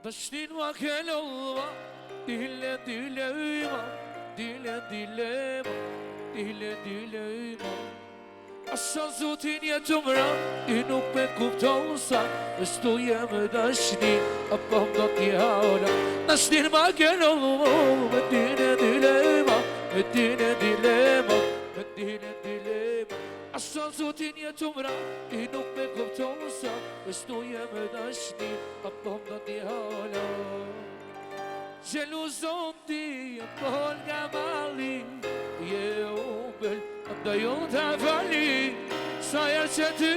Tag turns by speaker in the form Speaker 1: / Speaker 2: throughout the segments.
Speaker 1: Dështin ma kelova, dile ma, dile ma. Asa zotin jetë mra, I nuk me kupton sa Ështu jemë dashni, apo do t'ja ola. Dështin ma kelova, me dile ma, me dile ma. Asa zotin jetë mra, I nuk me kupton sa Ështu jemë dashni, apo do t'ja ola. Gjeluzon ti, pol nga mali, je ubel, da jo t'a fali. Sa e që ty,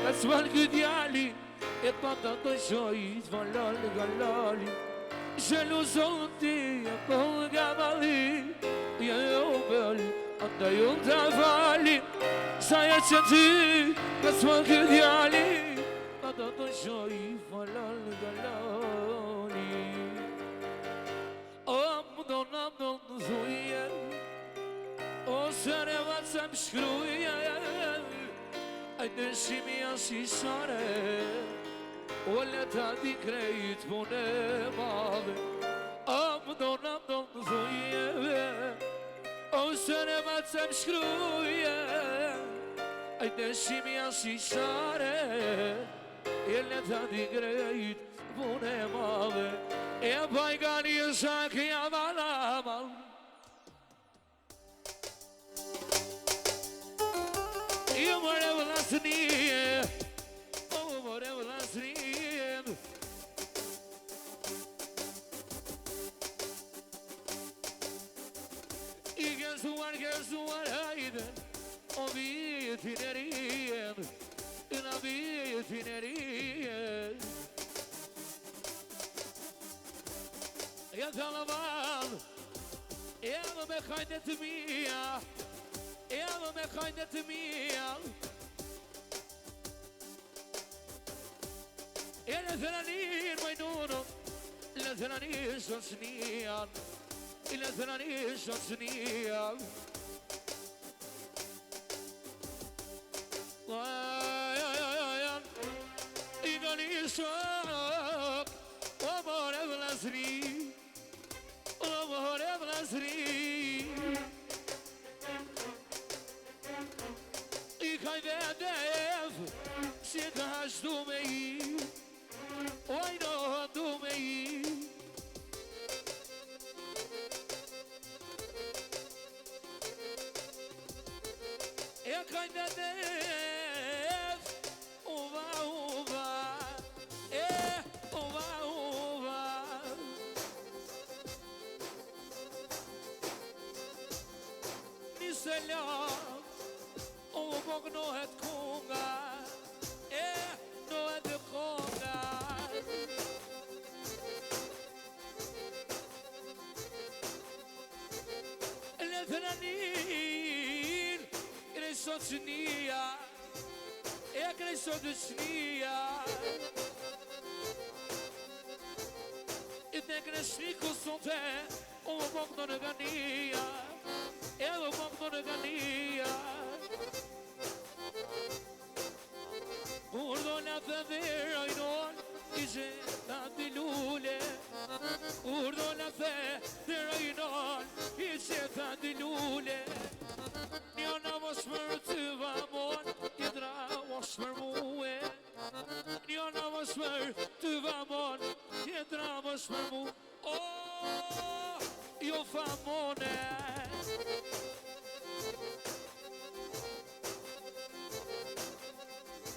Speaker 1: ka s'val këtë djali, e pa ta të shojit, valal nga lali. Gjeluzon ti, pol nga mali, je ubel, da jo t'a fali. Sa e që ty, ka s'val këtë djali, pa ta të shojit, valal nga lali. Më donë dhuje, o sëre vatë më shkruje, a dëshimi janë sare, o leta di krejt pune madhe. Më donë dhuje, o sëre vatë më shkruje, a dëshimi janë sare, e leta di krejt pune madhe. E bajgani e shaki amal. Io volevo la snie, oh volevo la snie. I gëzuar hajde, o vitin e rijen, na vitin e rijen. Ja të lavan, edhe me kajnë të mija, edhe me kajnë të mija. E le thëranin majnuno, le thëranin shësnijan, le thëranin shësnijan. I nga një shok, o more vlasri. Amore vlasri, I kaj vedev, si ka shdu me I, oj no du me I. E kaj vedev, uva, se lak, o bok nohet konga, nohet konga. Le thëranin, krejso të shnia, krejso të shnia. I të kreshni kusonte, o bok në gania. Evo bok në gania. Kur do në të dhirajnon, I gjeta t'i lule. Kur do në të dhirajnon, I gjeta t'i lule. Një në mos për të vamon, Tjetra mos për muë. Një në mos për të vamon, Tjetra mos për muë. Oh, jo famone.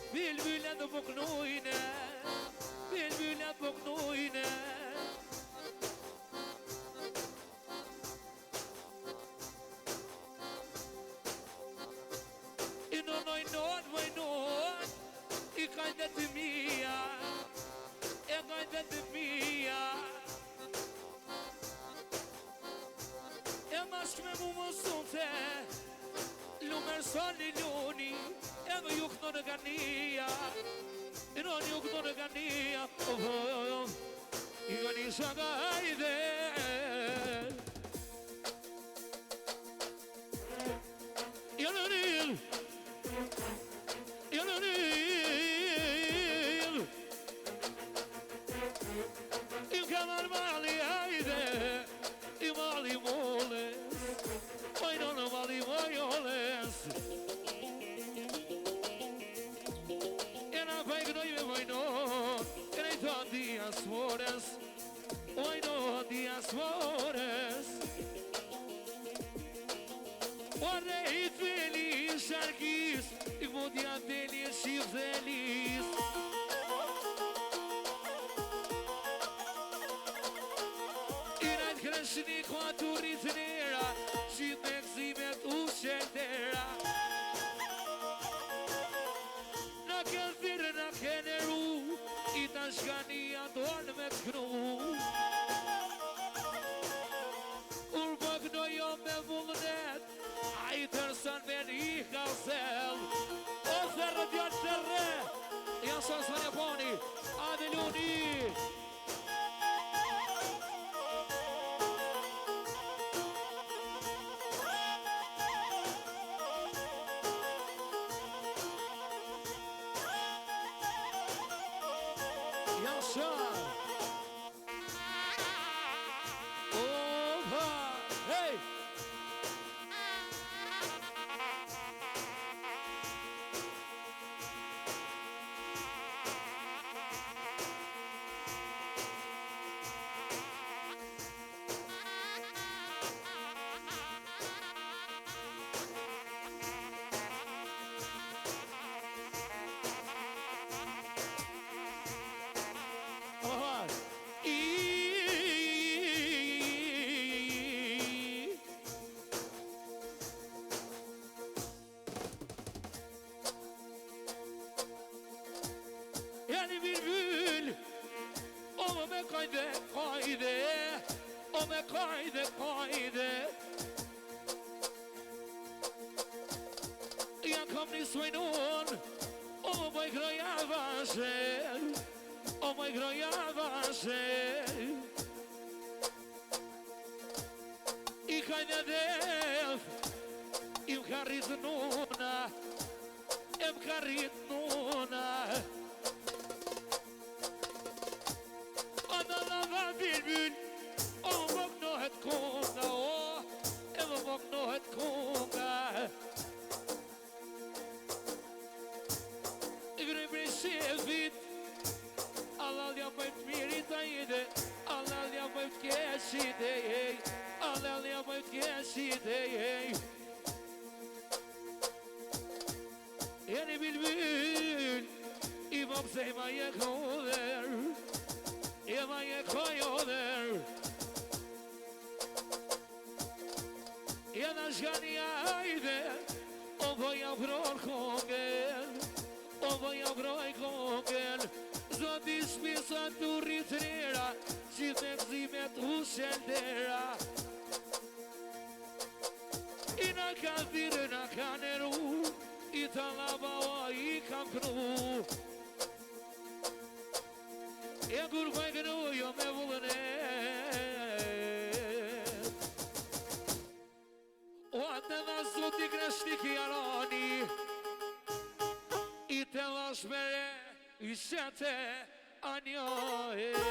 Speaker 1: Bülbüle de boknuyne, bülbüle boknuyne. I non, I kajde të mija, e kajde të mija. E mashk me mu më sunte, lumer soni luni, e më juk në gania. I non juk në gania, I gani shaka hajde. Yananil, yananil. do diasporas, oj do diasporas. Ore I feliz sharkis, I vodja deli shif feliz. I rajt kreshni kwa turit nera, shif me gzimet u shendera. Në këthirë në keneru, I të shkania tonë me t'knu. Urbëk në jo me vullnet, A I tërësën me një kalsel. O thërë djallë të re, Ja sasë në Japoni, Adeluni. Yani bülbül O me kayde kayde O me kayde kayde Ja kom ni svojnon O moj groja vašer O moj groja vašer I kajde def Im karit nuna Im karit nuna Bülbül, o magnohet konga, o eva magnohet konga. Igre bre shefit, Allah ja bëjt mirit a jede, Allah ja bëjt keshit e jej, Allah ja bëjt keshit e jej. Jeni bülbül, I bok sejma je koder, Eva je kojoder Jedna shkani ajde O voja vror kongen O voja vroj kongen Zoti shpisa të rritrera Qit e gzimet u shendera I na ka thire na ka neru I të lava o I kam knu E kur kaj kënu jo me vullënet O atë dhe zoti kreshti kjarani I të dhe shmere I shete anjohet